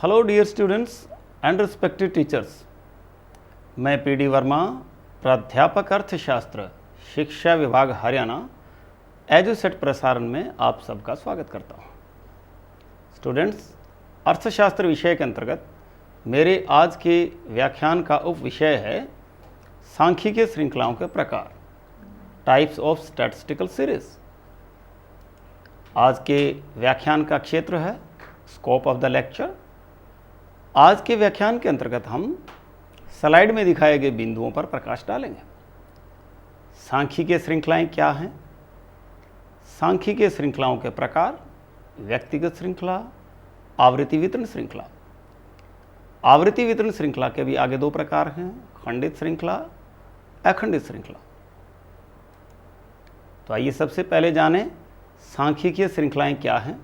Hello dear students and respected teachers, मैं PD Verma, प्राध्यापक अर्थशास्त्र, शिक्षा विभाग हरियाणा, एजुसेट प्रसारण में आप सबका स्वागत करता हूं। स्टूडेंट्स, अर्थशास्त्र विषय के अंतर्गत मेरे आज के व्याख्यान का उप विषय है सांख्यिकीय श्रृंखलाओं के प्रकार, टाइप्स ऑफ स्टैटिस्टिकल सीरीज। आज के व्याख्यान का क्षेत्र है स्कोप ऑफ द लेक्चर। आज के व्याख्यान के अंतर्गत हम स्लाइड में दिखाए गए बिंदुओं पर प्रकाश डालेंगे। सांख्यिकीय श्रृंखलाएं क्या हैं? सांख्यिकीय श्रृंखलाओं के प्रकार: व्यक्तिगत श्रृंखला, आवृत्ति वितरण श्रृंखला। आवृत्ति वितरण श्रृंखला के भी आगे दो प्रकार हैं, खंडित श्रृंखला, अखंडित श्रृंखला। तो आइए सबसे पहले जानें सांख्यिकीय श्रृंखलाएं क्या हैं।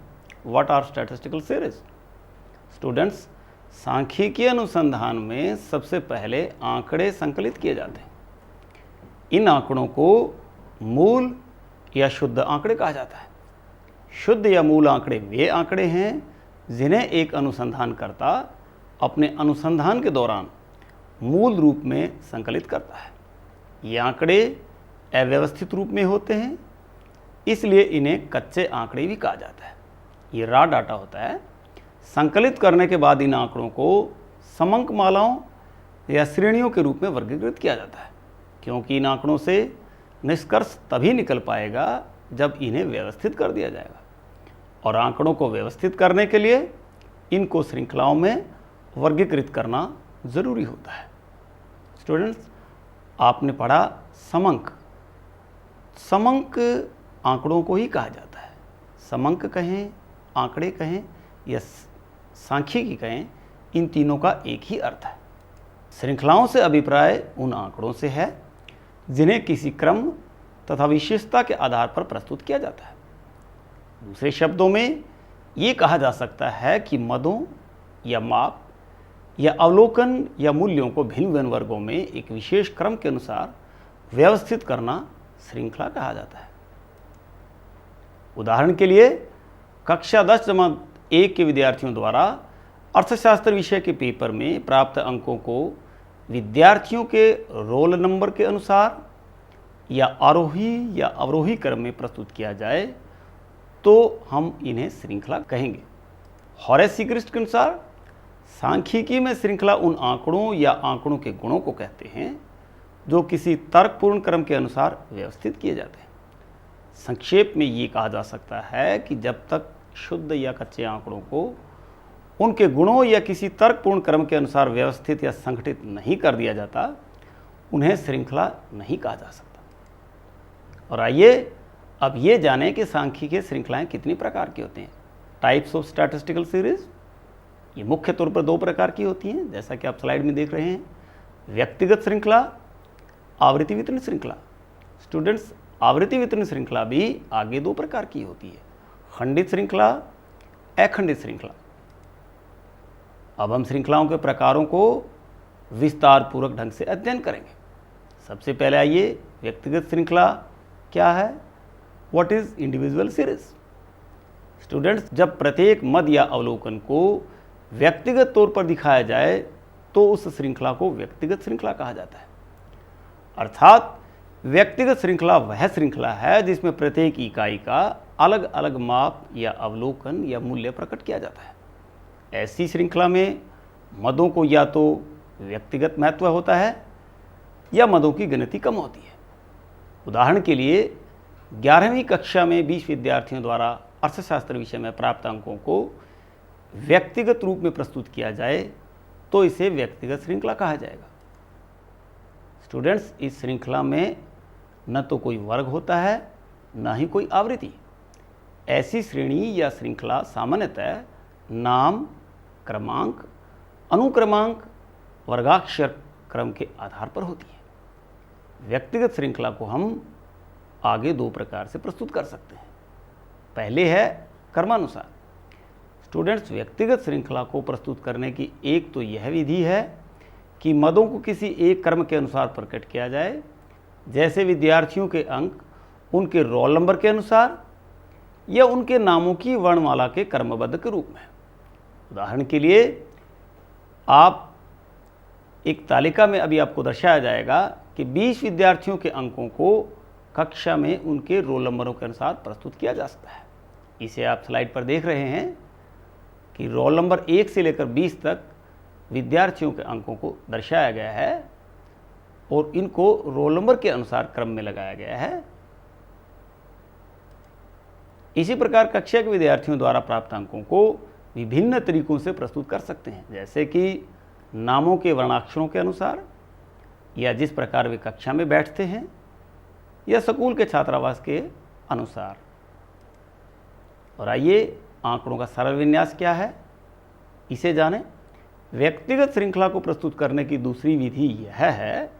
What are statistical series? Students, सांख्यिकीय अनुसंधान में सबसे पहले आंकड़े संकलित किए जाते हैं। इन आंकड़ों को मूल या शुद्ध आंकड़े कहा जाता है। शुद्ध या मूल आंकड़े वे आंकड़े हैं जिन्हें एक अनुसंधानकर्ता अपने अनुसंधान के दौरान मूल रूप में संकलित करता है। ये आंकड़े अव्यवस्थित रूप में होते हैं, इसलिए इन्हें कच्चे आंकड़े भी कहा जाता है। ये रॉ डाटा होता है। संकलित करने के बाद इन आंकड़ों को समंक मालाओं या श्रेणियों के रूप में वर्गीकृत किया जाता है, क्योंकि इन आंकड़ों से निष्कर्ष तभी निकल पाएगा जब इन्हें व्यवस्थित कर दिया जाएगा। और आंकड़ों को व्यवस्थित करने के लिए इनको श्रृंखलाओं में वर्गीकृत करना जरूरी होता है। स्टूडेंट्स, आपने पढ़ा समंक। समंक आंकड़ों को ही कहा जाता है। समंक कहें, आंकड़े कहें या सांख्यिकी कहें, इन तीनों का एक ही अर्थ है। श्रृंखलाओं से अभिप्राय उन आंकड़ों से है जिन्हें किसी क्रम तथा विशेषता के आधार पर प्रस्तुत किया जाता है। दूसरे शब्दों में ये कहा जा सकता है कि मदों या माप या अवलोकन या मूल्यों को भिन्न भिन्न वर्गों में एक विशेष क्रम के अनुसार व्यवस्थित करना श्रृंखला कहा जाता है। उदाहरण के लिए, कक्षा 10-1 के विद्यार्थियों द्वारा अर्थशास्त्र विषय के पेपर में प्राप्त अंकों को विद्यार्थियों के रोल नंबर के अनुसार या आरोही या अवरोही क्रम में प्रस्तुत किया जाए तो हम इन्हें श्रृंखला कहेंगे। हॉरेस सीक्रिस्ट के अनुसार सांख्यिकी में श्रृंखला उन आंकड़ों या आंकड़ों के गुणों को कहते हैं जो किसी तर्कपूर्ण क्रम के अनुसार व्यवस्थित किए जाते हैं। संक्षेप में ये कहा जा सकता है कि जब तक शुद्ध या कच्चे आंकड़ों को उनके गुणों या किसी तर्कपूर्ण क्रम के अनुसार व्यवस्थित या संगठित नहीं कर दिया जाता, उन्हें श्रृंखला नहीं कहा जा सकता। और आइए अब ये जानें कि सांख्यिकीय श्रृंखलाएं कितनी प्रकार की होती हैं। टाइप्स ऑफ स्टैटिस्टिकल सीरीज, ये मुख्य तौर पर दो प्रकार की होती हैं, जैसा कि आप स्लाइड में देख रहे हैं। व्यक्तिगत श्रृंखला, आवृत्ति वितरण श्रृंखला। स्टूडेंट्स, आवृत्ति वितरण श्रृंखला भी आगे दो प्रकार की होती है, खंडित श्रृंखला, अखंडित श्रृंखला। अब हम श्रृंखलाओं के प्रकारों को विस्तार पूर्वक ढंग से अध्ययन करेंगे। सबसे पहले आइए, व्यक्तिगत श्रृंखला क्या है? What is individual series? Students, जब प्रत्येक मद या अवलोकन को व्यक्तिगत तौर पर दिखाया जाए तो उस श्रृंखला को व्यक्तिगत श्रृंखला कहा जाता है। अर्थात व्यक्तिगत श्रृंखला वह श्रृंखला है जिसमें प्रत्येक इकाई का अलग अलग माप या अवलोकन या मूल्य प्रकट किया जाता है। ऐसी श्रृंखला में मदों को या तो व्यक्तिगत महत्व होता है या मदों की गिनती कम होती है। उदाहरण के लिए, 11वीं कक्षा में 20 विद्यार्थियों द्वारा अर्थशास्त्र विषय में प्राप्त अंकों को व्यक्तिगत रूप में प्रस्तुत किया जाए तो इसे व्यक्तिगत श्रृंखला कहा जाएगा। स्टूडेंट्स, इस श्रृंखला में न तो कोई वर्ग होता है न ही कोई आवृत्ति। ऐसी श्रेणी या श्रृंखला सामान्यतः नाम, क्रमांक, अनुक्रमांक, वर्गाक्षर क्रम के आधार पर होती है। व्यक्तिगत श्रृंखला को हम आगे दो प्रकार से प्रस्तुत कर सकते हैं। पहले है क्रमानुसार। स्टूडेंट्स, व्यक्तिगत श्रृंखला को प्रस्तुत करने की एक तो यह विधि है कि मदों को किसी एक क्रम के अनुसार प्रकट किया जाए, जैसे विद्यार्थियों के अंक उनके रोल नंबर के अनुसार या उनके नामों की वर्णमाला के क्रमबद्ध के रूप में। उदाहरण के लिए आप एक तालिका में अभी आपको दर्शाया जाएगा कि 20 विद्यार्थियों के अंकों को कक्षा में उनके रोल नंबरों के अनुसार प्रस्तुत किया जा सकता है। इसे आप स्लाइड पर देख रहे हैं कि रोल नंबर 1 से लेकर 20 तक विद्यार्थियों के अंकों को दर्शाया गया है और इनको रोल नंबर के अनुसार क्रम में लगाया गया है। इसी प्रकार कक्षा के विद्यार्थियों द्वारा प्राप्त अंकों को विभिन्न तरीकों से प्रस्तुत कर सकते हैं, जैसे कि नामों के वर्णाक्षरों के अनुसार, या जिस प्रकार वे कक्षा में बैठते हैं, या स्कूल के छात्रावास के अनुसार। और आइए आंकड़ों का सरल विन्यास क्या है इसे जानें। व्यक्तिगत श्रृंखला को प्रस्तुत करने की दूसरी विधि यह है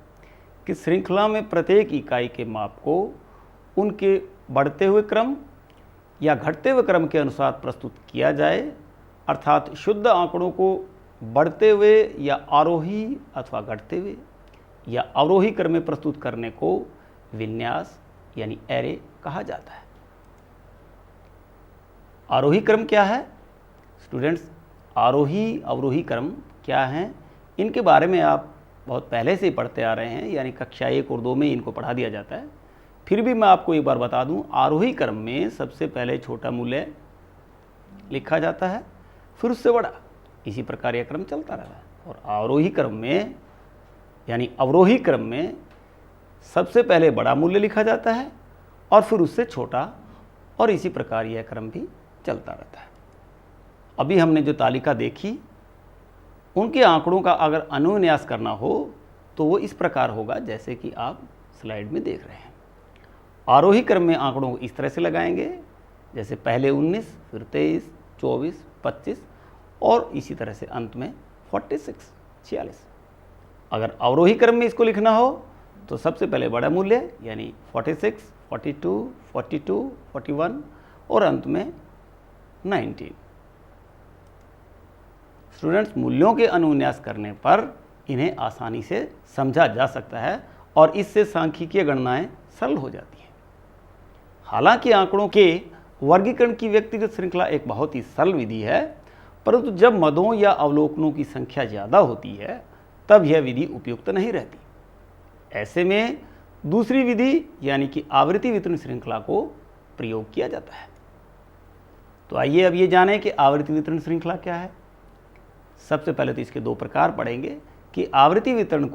कि श्रृंखला में प्रत्येक इकाई के माप को उनके बढ़ते हुए क्रम या घटते हुए क्रम के अनुसार प्रस्तुत किया जाए, अर्थात शुद्ध आंकड़ों को बढ़ते हुए या आरोही अथवा घटते हुए या अवरोही क्रम में प्रस्तुत करने को विन्यास यानी एरे कहा जाता है। आरोही क्रम क्या है स्टूडेंट्स? आरोही अवरोही क्रम क्या हैं, इनके बारे में आप बहुत पहले से ही पढ़ते आ रहे हैं, यानी कक्षा 1 और 2 में इनको पढ़ा दिया जाता है। फिर भी मैं आपको एक बार बता दूं, आरोही क्रम में सबसे पहले छोटा मूल्य लिखा जाता है, फिर उससे बड़ा, इसी प्रकार यह क्रम चलता रहता है। और आरोही क्रम में यानी अवरोही क्रम में सबसे पहले बड़ा मूल्य लिखा जाता है और फिर उससे छोटा, और इसी प्रकार यह क्रम भी चलता रहता है। अभी हमने जो तालिका देखी उनके आंकड़ों का अगर अनुविन्यास करना हो तो वो इस प्रकार होगा जैसे कि आप स्लाइड में देख रहे हैं। आरोही क्रम में आंकड़ों को इस तरह से लगाएंगे, जैसे पहले 19, फिर 23, 24, 25 और इसी तरह से अंत में 46, 46। अगर अवरोही क्रम में इसको लिखना हो तो सबसे पहले बड़ा मूल्य यानी 46, 42, 42, 41 और अंत में 19। स्टूडेंट्स, मूल्यों के अनुविन्यास करने पर इन्हें आसानी से समझा जा सकता है और इससे सांख्यिकीय गणनाएं सरल हो जाती हैं। हालांकि आंकड़ों के वर्गीकरण की व्यक्तिगत श्रृंखला एक बहुत ही सरल विधि है, परंतु जब मदों या अवलोकनों की संख्या ज़्यादा होती है तब यह विधि उपयुक्त नहीं रहती। ऐसे में दूसरी विधि यानी कि आवृत्ति वितरण श्रृंखला को प्रयोग किया जाता है। तो आइए अब ये जानें कि आवृत्ति वितरण श्रृंखला क्या है। सबसे पहले तो इसके 2 प्रकार पढ़ेंगे कि आवृत्ति वितरण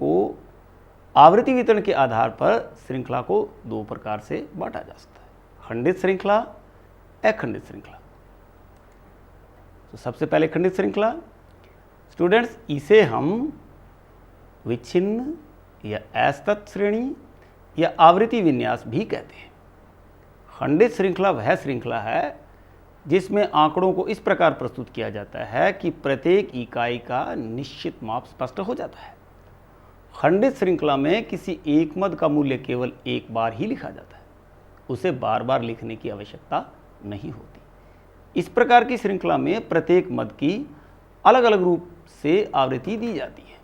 के आधार पर श्रृंखला को 2 प्रकार से बांटा जा सकता है, खंडित श्रृंखला, अखंडित श्रृंखला। तो सबसे पहले खंडित श्रृंखला स्टूडेंट्स, इसे हम विच्छिन्न या असतत श्रेणी या आवृत्ति विन्यास भी कहते हैं। खंडित श्रृंखला वह श्रृंखला है जिसमें आंकड़ों को इस प्रकार प्रस्तुत किया जाता है कि प्रत्येक इकाई का निश्चित माप स्पष्ट हो जाता है। खंडित श्रृंखला में किसी एक मद का मूल्य केवल एक बार ही लिखा जाता है, उसे बार बार लिखने की आवश्यकता नहीं होती। इस प्रकार की श्रृंखला में प्रत्येक मद की अलग अलग रूप से आवृत्ति दी जाती है।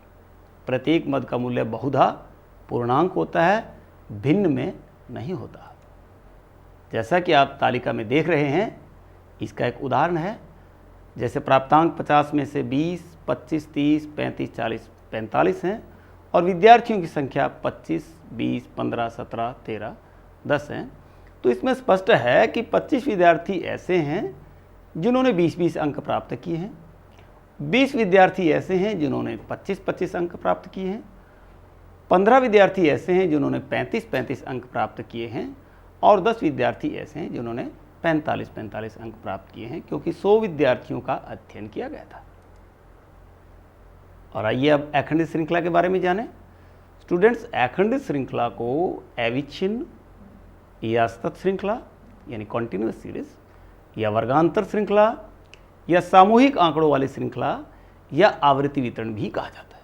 प्रत्येक मद का मूल्य बहुधा पूर्णांक होता है, भिन्न में नहीं होता। जैसा कि आप तालिका में देख रहे हैं, इसका एक उदाहरण है, जैसे प्राप्तांक 50 में से 20, 25, 30, 35, 40, 45 हैं और विद्यार्थियों की संख्या 25, 20, 15, 17, 13, 10 हैं। तो इसमें स्पष्ट है कि 25 विद्यार्थी ऐसे हैं जिन्होंने 20-20 अंक प्राप्त किए हैं, 20 विद्यार्थी ऐसे हैं जिन्होंने 25-25 अंक प्राप्त किए हैं, 15 विद्यार्थी ऐसे हैं जिन्होंने 35-35 अंक प्राप्त किए हैं और 10 विद्यार्थी ऐसे हैं जिन्होंने 45-45 अंक प्राप्त किए हैं, क्योंकि 100 विद्यार्थियों का अध्ययन किया गया था। और आइए अब अखंडित श्रृंखला के बारे में जानें। स्टूडेंट्स, अखंडित श्रृंखला को अविच्छिन्न या सतत श्रृंखला यानी कॉन्टिन्यूअस सीरीज या वर्गांतर श्रृंखला या सामूहिक आंकड़ों वाली श्रृंखला या आवृत्ति वितरण भी कहा जाता है।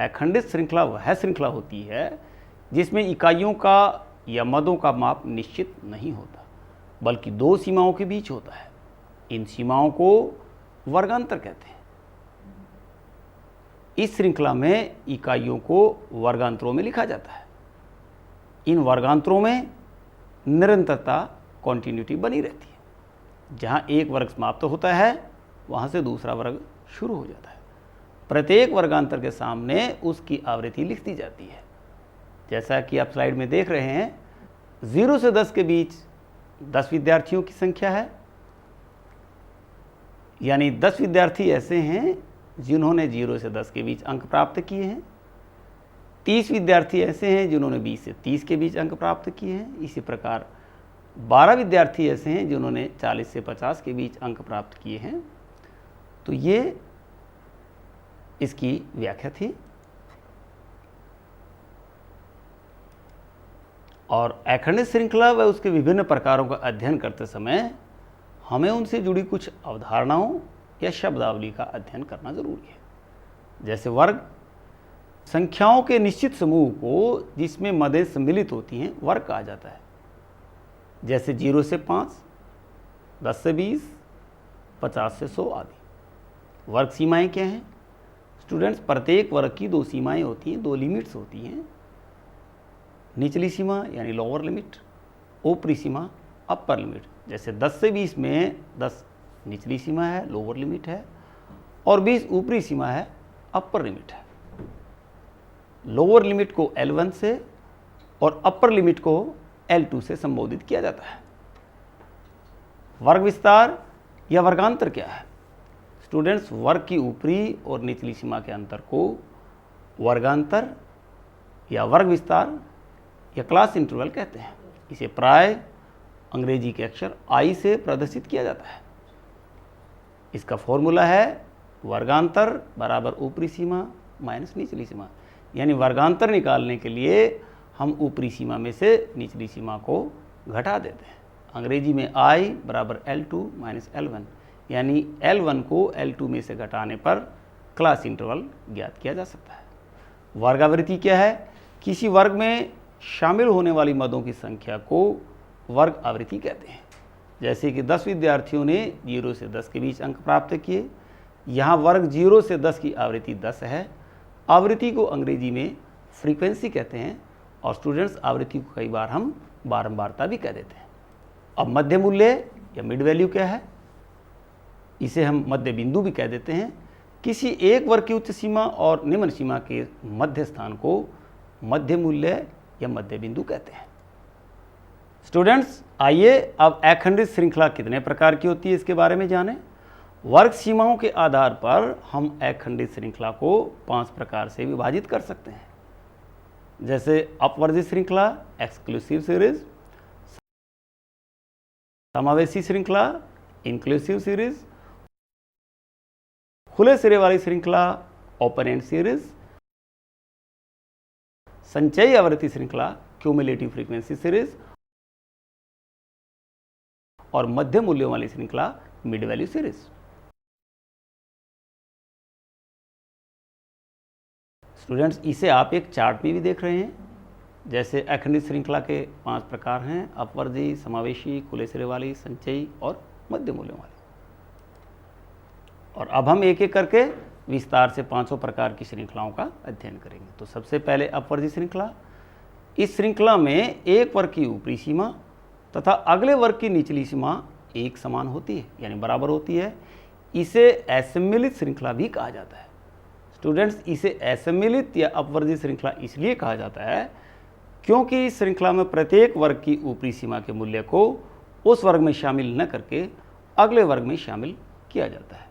अखंडित श्रृंखला वह श्रृंखला होती है जिसमें इकाइयों का या मदों का माप निश्चित नहीं होता, बल्कि 2 सीमाओं के बीच होता है। इन सीमाओं को वर्गांतर कहते हैं। इस श्रृंखला में इकाइयों को वर्गांतरों में लिखा जाता है। इन वर्गांतरों में निरंतरता कॉन्टिन्यूटी बनी रहती है। जहां एक वर्ग समाप्त होता है वहां से दूसरा वर्ग शुरू हो जाता है। प्रत्येक वर्गांतर के सामने उसकी आवृत्ति लिख दी जाती है। जैसा कि आप स्लाइड में देख रहे हैं, 0 से 10 के बीच 10 विद्यार्थियों की संख्या है, यानी 10 विद्यार्थी ऐसे हैं जिन्होंने 0 से 10 के बीच अंक प्राप्त किए हैं। 30 विद्यार्थी ऐसे हैं जिन्होंने 20 से 30 के बीच अंक प्राप्त किए हैं। इसी प्रकार 12 विद्यार्थी ऐसे हैं जिन्होंने 40 से 50 के बीच अंक प्राप्त किए हैं। तो ये इसकी व्याख्या थी। और अखंडित श्रृंखला व उसके विभिन्न प्रकारों का अध्ययन करते समय हमें उनसे जुड़ी कुछ अवधारणाओं या शब्दावली का अध्ययन करना जरूरी है। जैसे वर्ग, संख्याओं के निश्चित समूह को जिसमें मदें सम्मिलित होती हैं वर्ग कहा जाता है। जैसे 0 से 5, 10 से 20, 50 से 100 आदि। वर्ग सीमाएं क्या हैं? स्टूडेंट्स, प्रत्येक वर्ग की 2 सीमाएं होती हैं, 2 लिमिट्स होती हैं। निचली सीमा यानी लोअर लिमिट, ऊपरी सीमा अपर लिमिट। जैसे 10 से 20 में 10 निचली सीमा है, लोअर लिमिट है, और 20 ऊपरी सीमा है, अपर लिमिट है। लोअर लिमिट को L1 से और अपर लिमिट को L2 से संबोधित किया जाता है। वर्ग विस्तार या वर्गांतर क्या है? स्टूडेंट्स, वर्ग की ऊपरी और निचली सीमा के अंतर को वर्गांतर या वर्ग विस्तार या क्लास इंटरवल कहते हैं। इसे प्राय अंग्रेजी के अक्षर I से प्रदर्शित किया जाता है। इसका फॉर्मूला है वर्गांतर बराबर ऊपरी सीमा माइनस निचली सीमा। यानी वर्गांतर निकालने के लिए हम ऊपरी सीमा में से निचली सीमा को घटा देते हैं। अंग्रेजी में I बराबर L2 माइनस L1, यानी L1 को L2 में से घटाने पर क्लास इंटरवल ज्ञात किया जा सकता है। वर्गावृत्ति क्या है? किसी वर्ग में शामिल होने वाली मदों की संख्या को वर्ग आवृत्ति कहते हैं। जैसे कि 10 विद्यार्थियों ने 0 से 10 के बीच अंक प्राप्त किए। यहाँ वर्ग 0 से 10 की आवृत्ति 10 है। आवृत्ति को अंग्रेजी में फ्रीक्वेंसी कहते हैं, और स्टूडेंट्स आवृत्ति को कई बार हम बारंबारता भी कह देते हैं। अब मध्य मूल्य या मिड वैल्यू क्या है? इसे हम मध्य बिंदु भी कह देते हैं। किसी एक वर्ग की उच्च सीमा और निम्न सीमा के मध्य स्थान को मध्य मूल्य या मध्य बिंदु कहते हैं। स्टूडेंट्स, आइए अब अखंडित श्रृंखला कितने प्रकार की होती है इसके बारे में जानें। वर्ग सीमाओं के आधार पर हम अखंडित श्रृंखला को 5 प्रकार से विभाजित कर सकते हैं। जैसे अपवर्जित श्रृंखला, एक्सक्लूसिव सीरीज, समावेशी श्रृंखला, इंक्लूसिव सीरीज, खुले सिरे वाली श्रृंखला, ओपन एंड सीरीज, संचयी आवृत्ति श्रृंखला, क्यूमुलेटिव फ्रीक्वेंसी सीरीज, और मध्य मूल्यों वाली श्रृंखला, मिड वैल्यू सीरीज। स्टूडेंट्स, इसे आप एक चार्ट में भी देख रहे हैं। जैसे अखंडित श्रृंखला के 5 प्रकार हैं: अपवर्जी, समावेशी, खुले सिरे वाली, संचयी और मध्य मूल्यों वाली। और अब हम एक एक करके विस्तार से 500 प्रकार की श्रृंखलाओं का अध्ययन करेंगे। तो सबसे पहले अपवर्जी श्रृंखला। इस श्रृंखला में एक वर्ग की ऊपरी सीमा तथा अगले वर्ग की निचली सीमा एक समान होती है, यानी बराबर होती है। इसे असम्मिलित श्रृंखला भी कहा जाता है। स्टूडेंट्स, इसे असम्मिलित या अपवर्जी श्रृंखला इसलिए कहा जाता है क्योंकि इस श्रृंखला में प्रत्येक वर्ग की ऊपरी सीमा के मूल्य को उस वर्ग में शामिल न करके अगले वर्ग में शामिल किया जाता है।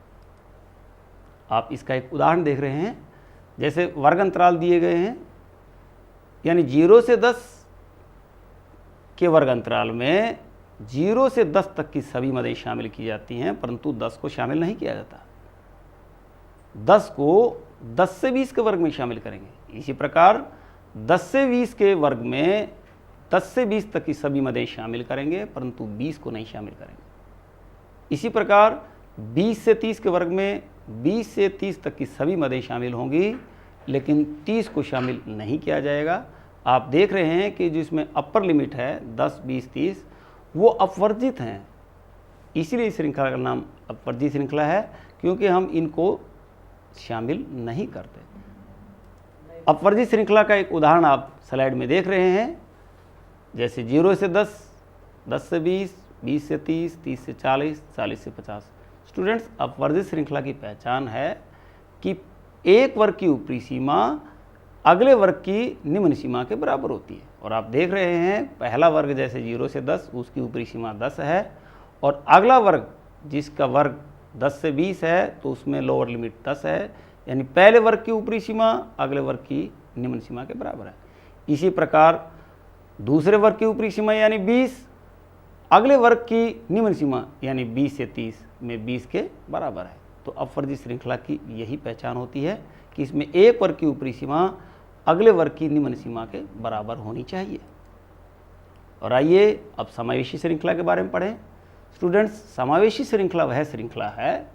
आप इसका एक उदाहरण देख रहे हैं। जैसे वर्ग अंतराल दिए गए हैं, यानी 0 से 10 के वर्ग अंतराल में 0 से 10 तक की सभी मदें शामिल की जाती हैं, परंतु 10 को शामिल नहीं किया जाता। 10 को 10 से 20 के वर्ग में शामिल करेंगे। इसी प्रकार 10 से 20 के वर्ग में 10 से 20 तक की सभी मदें शामिल करेंगे, परंतु 20 को नहीं शामिल करेंगे। इसी प्रकार 20 से 30 के वर्ग में 20 से 30 तक की सभी मदें शामिल होंगी, लेकिन 30 को शामिल नहीं किया जाएगा। आप देख रहे हैं कि जिसमें अपर लिमिट है 10, 20, 30, वो अपवर्जित हैं। इसीलिए इस श्रृंखला का नाम अपवर्जित श्रृंखला है, क्योंकि हम इनको शामिल नहीं करते। अपवर्जित श्रृंखला का एक उदाहरण आप स्लाइड में देख रहे हैं। जैसे 0 से 10, 10 से 20, 20 से 30, 30 से 40, 40 से 50। स्टूडेंट्स, अपवर्जित श्रृंखला की पहचान है कि एक वर्ग की ऊपरी सीमा अगले वर्ग की निम्न सीमा के बराबर होती है। और आप देख रहे हैं पहला वर्ग जैसे 0 से 10 उसकी ऊपरी सीमा 10 है, और अगला वर्ग जिसका वर्ग 10 से 20 है तो उसमें लोअर लिमिट 10 है, यानी पहले वर्ग की ऊपरी सीमा अगले वर्ग की निम्न सीमा के बराबर है। इसी प्रकार दूसरे वर्ग की ऊपरी सीमा यानी 20 अगले वर्ग की निम्न सीमा यानी 20 से 30 में 20 के बराबर है। तो अपवर्जी श्रृंखला की यही पहचान होती है कि इसमें एक वर्ग की ऊपरी सीमा अगले वर्ग की निम्न सीमा के बराबर होनी चाहिए। और आइए अब समावेशी श्रृंखला के बारे में पढ़ें। स्टूडेंट्स, समावेशी श्रृंखला वह श्रृंखला है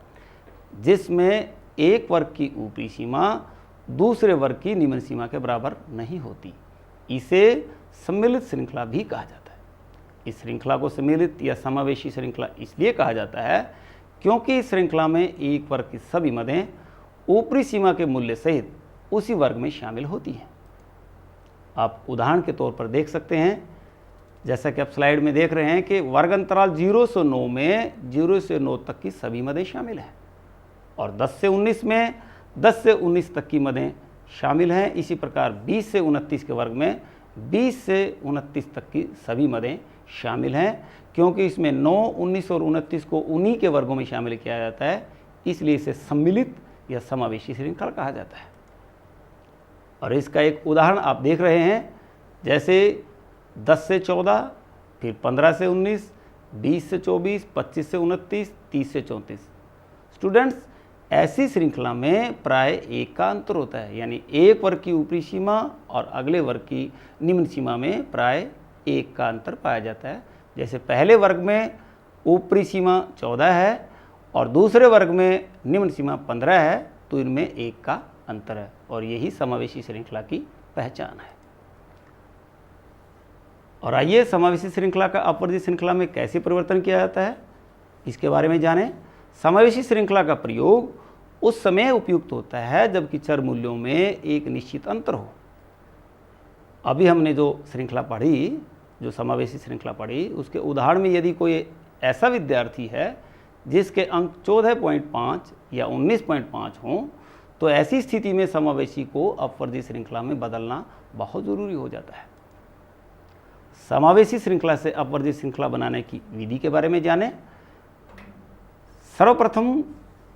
जिसमें एक वर्ग की ऊपरी सीमा दूसरे वर्ग की निम्न सीमा के बराबर नहीं होती। इसे सम्मिलित श्रृंखला भी कहा जाता है। इस श्रृंखला को सम्मिलित या समावेशी श्रृंखला इसलिए कहा जाता है क्योंकि इस श्रृंखला में एक वर्ग की सभी मदें ऊपरी सीमा के मूल्य सहित उसी वर्ग में शामिल होती हैं। आप उदाहरण के तौर पर देख सकते हैं, जैसा कि आप स्लाइड में देख रहे हैं कि वर्ग अंतराल 0 से 9 में 0 से 9 तक की सभी मदें शामिल हैं, और 10 से 19 में 10 से 19 तक की मदें शामिल हैं। इसी प्रकार 20 से 29 के वर्ग में 20 से 29 तक की सभी मदें शामिल हैं, क्योंकि इसमें 9, 19 और 29 को उन्हीं के वर्गों में शामिल किया जाता है, इसलिए इसे सम्मिलित या समावेशी श्रृंखला कहा जाता है। और इसका एक उदाहरण आप देख रहे हैं, जैसे 10 से 14, फिर 15 से 19, 20 से 24, 25 से 29, 30 से 34। स्टूडेंट्स, ऐसी श्रृंखला में प्राय एक का अंतर होता है, यानी एक वर्ग की ऊपरी सीमा और अगले वर्ग की निम्न सीमा में प्राय एक का अंतर पाया जाता है। जैसे पहले वर्ग में ऊपरी सीमा 14 है और दूसरे वर्ग में निम्न सीमा 15 है, तो इनमें एक का अंतर है, और यही समावेशी श्रृंखला की पहचान है। और आइए समावेशी श्रृंखला का अपवर्जी श्रृंखला में कैसे परिवर्तन किया जाता है, इसके बारे में जानें। समावेशी श्रृंखला का प्रयोग उस समय उपयुक्त होता है जबकि चर मूल्यों में एक निश्चित अंतर हो। अभी हमने जो श्रृंखला पढ़ी, जो समावेशी श्रृंखला पढ़ी, उसके उदाहरण में यदि कोई ऐसा विद्यार्थी है जिसके अंक 14.5 या 19.5 हों, तो ऐसी स्थिति में समावेशी को अपवर्जी श्रृंखला में बदलना बहुत ज़रूरी हो जाता है। समावेशी श्रृंखला से अपवर्जी श्रृंखला बनाने की विधि के बारे में जानें। सर्वप्रथम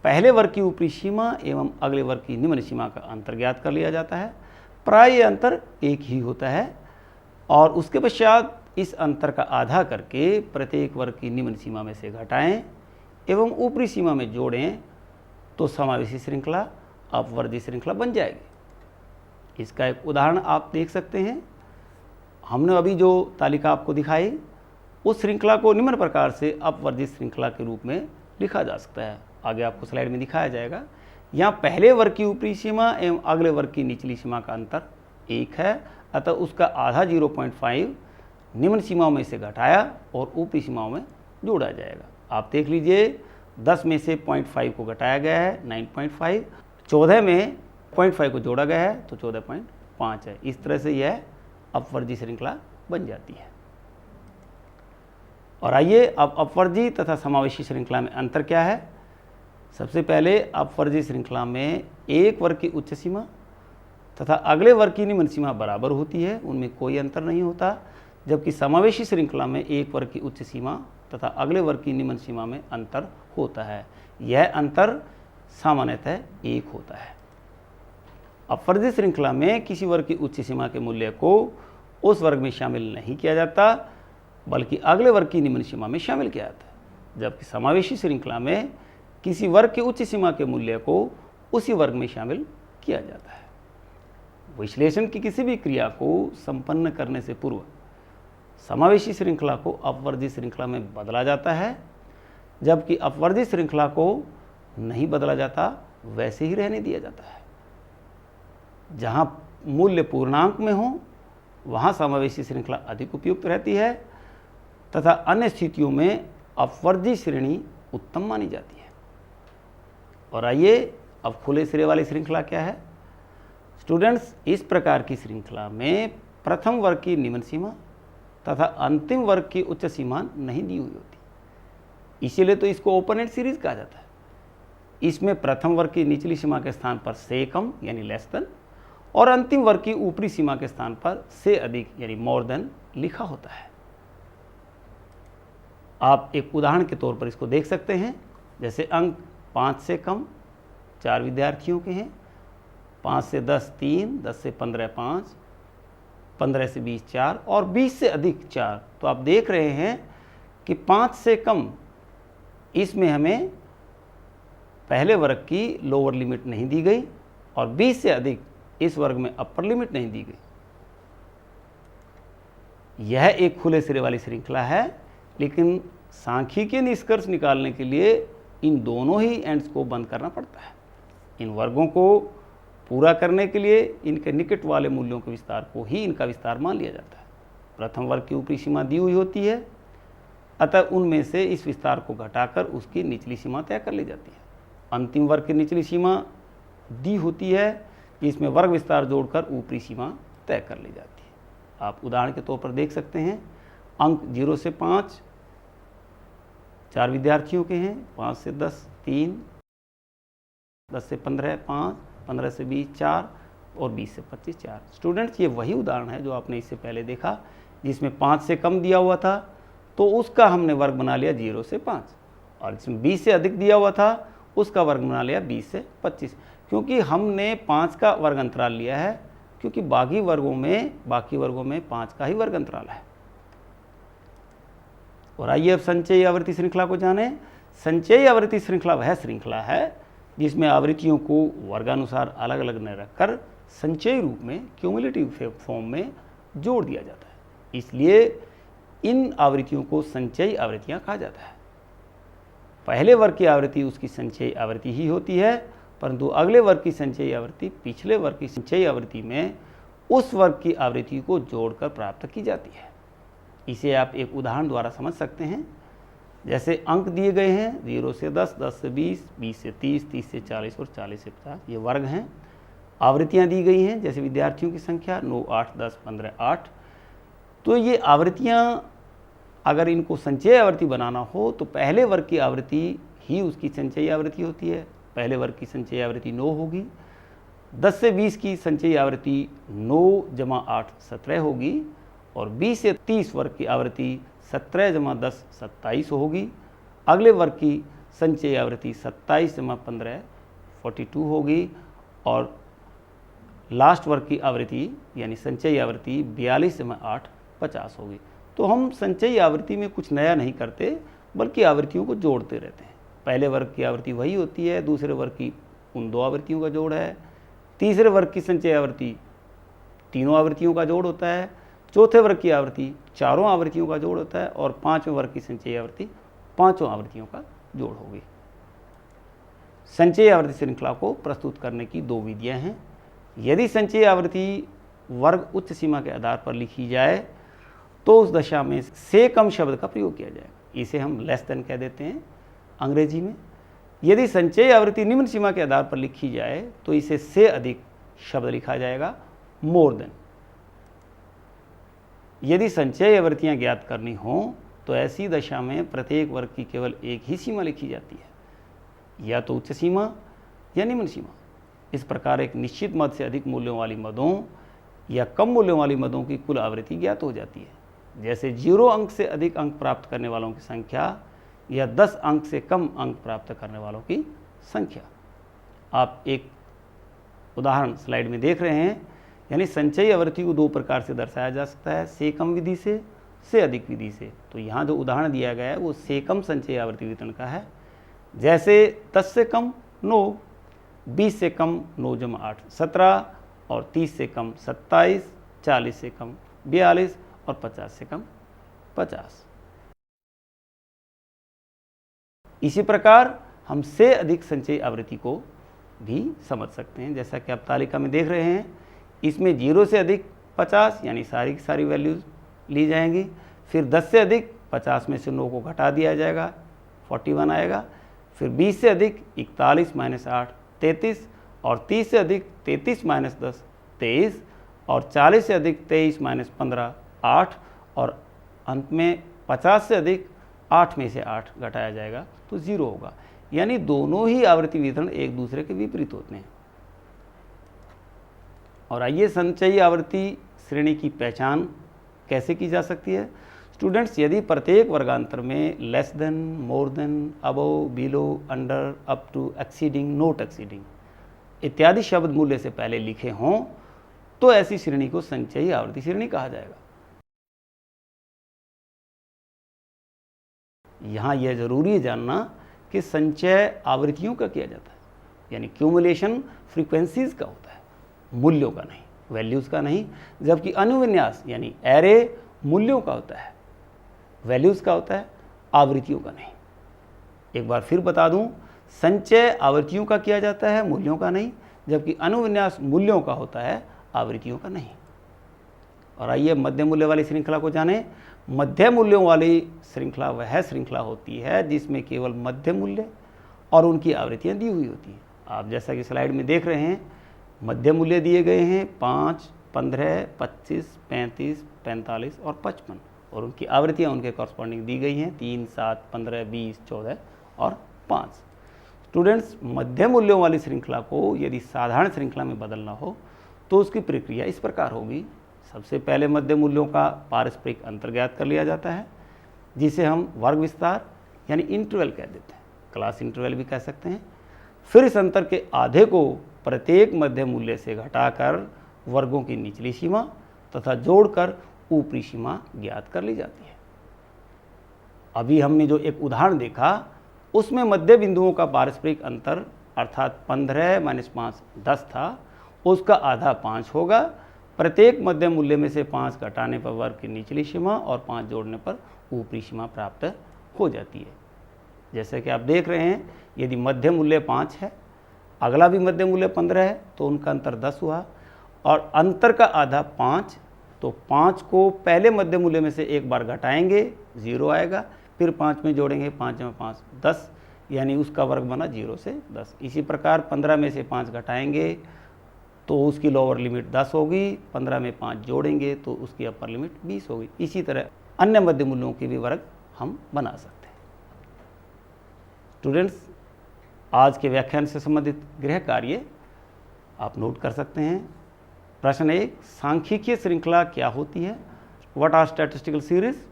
पहले वर्ग की ऊपरी सीमा एवं अगले वर्ग की निम्न सीमा का अंतर ज्ञात कर लिया जाता है। प्राय ये अंतर एक ही होता है, और उसके पश्चात इस अंतर का आधा करके प्रत्येक वर्ग की निम्न सीमा में से घटाएं एवं ऊपरी सीमा में जोड़ें, तो समावेशी श्रृंखला अपवर्जी श्रृंखला बन जाएगी। इसका एक उदाहरण आप देख सकते हैं। हमने अभी जो तालिका आपको दिखाई, उस श्रृंखला को निम्न प्रकार से अपवर्जी श्रृंखला के रूप में लिखा जा सकता है। आगे आपको स्लाइड में दिखाया जाएगा। यहाँ पहले वर्ग की ऊपरी सीमा एवं अगले वर्ग की निचली सीमा का अंतर 1 है, अतः उसका आधा 0.5 निम्न सीमाओं में से घटाया और ऊपरी सीमाओं में जोड़ा जाएगा। आप देख लीजिए, 10 में से 0.5 को घटाया गया है 9.5, 14 में 0.5 को जोड़ा गया है तो 14.5 है। इस तरह से यह अपवर्जी श्रृंखला बन जाती है। और आइए अब अपवर्जी तथा समावेशी श्रृंखला में अंतर क्या है। सबसे पहले अपवर्जी श्रृंखला में एक वर्ग की उच्च सीमा तथा अगले वर्ग की निम्न सीमा बराबर होती है, उनमें कोई अंतर नहीं होता, जबकि समावेशी श्रृंखला में एक वर्ग की उच्च सीमा तथा अगले वर्ग की निम्न सीमा में अंतर होता है। यह अंतर सामान्यतः 1 होता है। अपवर्जी श्रृंखला में किसी वर्ग की उच्च सीमा के मूल्य को उस वर्ग में शामिल नहीं किया जाता, बल्कि अगले वर्ग की निम्न सीमा में शामिल किया जाता है, जबकि समावेशी श्रृंखला में किसी वर्ग की उच्च सीमा के मूल्य को उसी वर्ग में शामिल किया जाता है। विश्लेषण की किसी भी क्रिया को संपन्न करने से पूर्व समावेशी श्रृंखला को अपवर्जी श्रृंखला में बदला जाता है, जबकि अपवर्जी श्रृंखला को नहीं बदला जाता, वैसे ही रहने दिया जाता है। जहाँ मूल्य पूर्णांक में हो वहाँ समावेशी श्रृंखला अधिक उपयुक्त रहती है तथा अन्य स्थितियों में अपवर्जी श्रेणी उत्तम मानी जाती है। और आइए अब खुले सिरे वाली श्रृंखला क्या है। स्टूडेंट्स, इस प्रकार की श्रृंखला में प्रथम वर्ग की निम्न सीमा तथा अंतिम वर्ग की उच्च सीमा नहीं दी हुई होती, इसीलिए तो इसको ओपन एंड सीरीज कहा जाता है। इसमें प्रथम वर्ग की निचली सीमा के स्थान पर से कम यानी लेस देन और अंतिम वर्ग की ऊपरी सीमा के स्थान पर से अधिक यानी मोर देन लिखा होता है। आप एक उदाहरण के तौर पर इसको देख सकते हैं। जैसे अंक 5 से कम 4 विद्यार्थियों के हैं, 5 से 10 3, 10 से 15 5, 15 से 20 4 और 20 से अधिक 4। तो आप देख रहे हैं कि 5 से कम इसमें हमें पहले वर्ग की लोअर लिमिट नहीं दी गई और 20 से अधिक इस वर्ग में अपर लिमिट नहीं दी गई। यह एक खुले सिरे वाली श्रृंखला है, लेकिन सांख्यिकीय निष्कर्ष निकालने के लिए इन दोनों ही एंड्स को बंद करना पड़ता है। इन वर्गों को पूरा करने के लिए इनके निकट वाले मूल्यों के विस्तार को ही इनका विस्तार मान लिया जाता है। प्रथम वर्ग की ऊपरी सीमा दी हुई होती है, अतः उनमें से इस विस्तार को घटाकर उसकी निचली सीमा तय कर ली जाती है। अंतिम वर्ग की निचली सीमा दी होती है, इसमें वर्ग विस्तार जोड़कर ऊपरी सीमा तय कर ली जाती है। आप उदाहरण के तौर पर देख सकते हैं, अंक 0 से 5 4 विद्यार्थियों के हैं, 5 से 10 3, 10 से 15 5, 15 से 20 4 और 20 से 25 4। स्टूडेंट्स, ये वही उदाहरण है जो आपने इससे पहले देखा, जिसमें 5 से कम दिया हुआ था तो उसका हमने वर्ग बना लिया 0 से 5, और जिसमें 20 से अधिक दिया हुआ था उसका वर्ग बना लिया 20 से 25। क्योंकि हमने 5 का वर्ग अंतराल लिया है, क्योंकि बाकी वर्गों में 5 का ही वर्ग अंतराल है। और आइए अब संचयी आवृत्ति श्रृंखला को जानें। संचयी आवृत्ति श्रृंखला वह श्रृंखला है जिसमें आवृत्तियों को वर्गानुसार अलग अलग न रखकर संचयी रूप में क्यूमुलेटिव फॉर्म में जोड़ दिया जाता है। इसलिए इन आवृत्तियों को संचयी आवृत्तियां कहा जाता है। पहले वर्ग की आवृत्ति उसकी संचयी आवृत्ति ही होती है, परंतु अगले वर्ग की संचयी आवृत्ति पिछले वर्ग की संचयी आवृत्ति में उस वर्ग की आवृत्ति को जोड़कर प्राप्त की जाती है। इसे आप एक उदाहरण द्वारा समझ सकते हैं। जैसे अंक दिए गए हैं 0 से 10, 10 से 20, 20 से 30, 30 से 40 और 40 से 50, ये वर्ग हैं। आवृत्तियाँ दी गई हैं, जैसे विद्यार्थियों की संख्या 9, 8, 10, 15, 8। तो ये आवृत्तियाँ अगर इनको संचयी आवृत्ति बनाना हो तो पहले वर्ग की आवृत्ति ही उसकी संचयी आवृत्ति होती है। पहले वर्ग की संचयी आवृत्ति 9 होगी। 10 से 20 की संचयी आवृत्ति 9 जमा 8 17 होगी, और 20 से 30 वर्ग की आवृत्ति 17 जमा 10 27 होगी। अगले वर्ग की संचयी आवृत्ति 27 जमा 15 42 होगी, और लास्ट वर्ग की आवृत्ति यानी संचयी आवृत्ति 42 जमा 8 50 होगी। तो हम संचयी आवृत्ति में कुछ नया नहीं करते, बल्कि आवृत्तियों को जोड़ते रहते हैं। पहले वर्ग की आवृत्ति वही होती है, दूसरे वर्ग की उन 2 आवृत्तियों का जोड़ है, तीसरे वर्ग की संचयी आवृत्ति 3 आवृत्तियों का जोड़ होता है, चौथे वर्ग की आवृत्ति 4 आवृत्तियों का जोड़ होता है, और 5वें वर्ग की संचयी आवृत्ति 5 आवृत्तियों का जोड़ होगी। संचयी आवृत्ति श्रृंखला को प्रस्तुत करने की 2 विधियां हैं। यदि संचयी आवृत्ति वर्ग उच्च सीमा के आधार पर लिखी जाए तो उस दशा में से कम शब्द का प्रयोग किया जाएगा। इसे हम लेस देन कह देते हैं अंग्रेजी में। यदि संचयी आवृत्ति निम्न सीमा के आधार पर लिखी जाए तो इसे से अधिक शब्द लिखा जाएगा, मोर देन। यदि संचयी आवृत्तियां ज्ञात करनी हो तो ऐसी दशा में प्रत्येक वर्ग की केवल एक ही सीमा लिखी जाती है, या तो उच्च सीमा या निम्न सीमा। इस प्रकार एक निश्चित मद से अधिक मूल्यों वाली मदों या कम मूल्यों वाली मदों की कुल आवृत्ति ज्ञात हो जाती है। जैसे 0 अंक से अधिक अंक प्राप्त करने वालों की संख्या या 10 अंक से कम अंक प्राप्त करने वालों की संख्या। आप एक उदाहरण स्लाइड में देख रहे हैं। यानी संचयी आवृत्ति को 2 प्रकार से दर्शाया जा सकता है, से कम विधि से अधिक विधि से। तो यहाँ जो उदाहरण दिया गया है वो से कम संचयी आवृत्ति वितरण का है। जैसे 10 से कम 9, 20 से कम 9 जमा 8 17, और 30 से कम 27, 40 से कम 42 और 50 से कम 50। इसी प्रकार हम से अधिक संचयी आवृत्ति को भी समझ सकते हैं। जैसा कि आप तालिका में देख रहे हैं, इसमें 0 से अधिक 50 यानी सारी की सारी वैल्यूज ली जाएंगी। फिर 10 से अधिक 50 में से 9 को घटा दिया जाएगा, 41 आएगा। फिर 20 से अधिक 41 - 8 33, और 30 से अधिक 33 - 10 23, और 40 से अधिक 23 - 15 8, और अंत में 50 से अधिक 8 में से 8 घटाया जाएगा तो 0 होगा। यानी दोनों ही आवृत्ति वितरण एक दूसरे के विपरीत होते हैं। और आइए संचयी आवृत्ति श्रेणी की पहचान कैसे की जा सकती है। स्टूडेंट्स, यदि प्रत्येक वर्गांतर में less than, more than, above, below, under, up to, exceeding, not exceeding इत्यादि शब्द मूल्य से पहले लिखे हों तो ऐसी श्रेणी को संचयी आवृत्ति श्रेणी कहा जाएगा। यहाँ यह जरूरी है जानना कि संचय आवृत्तियों का किया जाता है, यानी क्यूमुलेशन फ्रीक्वेंसीज का होता है, मूल्यों का नहीं, वैल्यूज का नहीं। जबकि अनुविन्यास यानी एरे मूल्यों का होता है, वैल्यूज का होता है, आवृत्तियों का नहीं। एक बार फिर बता दूं, संचय आवृत्तियों का किया जाता है, मूल्यों का नहीं, जबकि अनुविन्यास मूल्यों का होता है, आवृत्तियों का नहीं। और आइए मध्य मूल्य वाली श्रृंखला को जानें। मध्य मूल्यों वाली श्रृंखला वह श्रृंखला होती है जिसमें केवल मध्य मूल्य और उनकी आवृत्तियां दी हुई होती हैं। आप जैसा कि स्लाइड में देख रहे हैं, मध्य मूल्य दिए गए हैं 5, 15, 25, 35, 45 और 55, और उनकी आवृत्तियां उनके कॉरस्पॉन्डिंग दी गई हैं 3, 7, 15, 20, 14 और 5। स्टूडेंट्स, मध्य मूल्यों वाली श्रृंखला को यदि साधारण श्रृंखला में बदलना हो तो उसकी प्रक्रिया इस प्रकार होगी। सबसे पहले मध्य मूल्यों का पारस्परिक अंतर ज्ञात कर लिया जाता है, जिसे हम वर्ग विस्तार यानी इंटरवल कह देते हैं, क्लास इंटरवल भी कह सकते हैं। फिर इस अंतर के आधे को प्रत्येक मध्य मूल्य से घटाकर वर्गों की निचली सीमा तथा जोड़कर ऊपरी सीमा ज्ञात कर ली जाती है। अभी हमने जो एक उदाहरण देखा उसमें मध्य बिंदुओं का पारस्परिक अंतर अर्थात 15 - 5 10 था, उसका आधा 5 होगा। प्रत्येक मध्य मूल्य में से 5 घटाने पर वर्ग की निचली सीमा और 5 जोड़ने पर ऊपरी सीमा प्राप्त हो जाती है। जैसे कि आप देख रहे हैं, यदि मध्य मूल्य 5 है, अगला भी मध्य मूल्य 15 है, तो उनका अंतर 10 हुआ, और अंतर का आधा 5, तो 5 को पहले मध्य मूल्य में से एक बार घटाएंगे, 0 आएगा, फिर 5 में जोड़ेंगे, 5 में 5 10, यानी उसका वर्ग बना 0 से 10। इसी प्रकार 15 में से 5 घटाएंगे तो उसकी लोअर लिमिट 10 होगी, 15 में 5 जोड़ेंगे तो उसकी अपर लिमिट 20 होगी। इसी तरह अन्य मध्य मूल्यों के भी वर्ग हम बना सकते हैं। स्टूडेंट्स, आज के व्याख्यान से संबंधित गृह कार्य आप नोट कर सकते हैं। प्रश्न 1, सांख्यिकीय श्रृंखला क्या होती है? What are statistical series?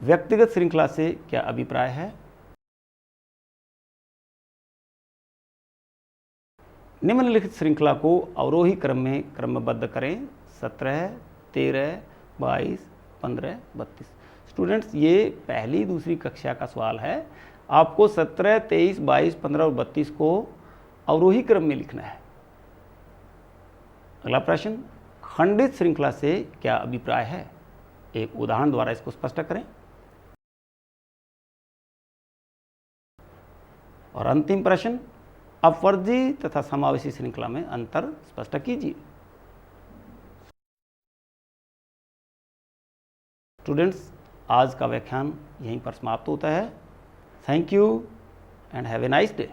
व्यक्तिगत श्रृंखला से क्या अभिप्राय है? निम्नलिखित श्रृंखला को अवरोही क्रम में क्रमबद्ध करें। 17, 13, 22, 15, 32। स्टूडेंट्स, ये पहली दूसरी कक्षा का सवाल है। आपको 17, 23, 22, 15 और 32 को अवरोही क्रम में लिखना है। अगला प्रश्न, खंडित श्रृंखला से क्या अभिप्राय है? एक उदाहरण द्वारा इसको स्पष्ट करें। और अंतिम प्रश्न, अपवर्जी तथा समावेशी श्रृंखला में अंतर स्पष्ट कीजिए। स्टूडेंट्स, आज का व्याख्यान यहीं पर समाप्त होता है। Thank you and have a nice day.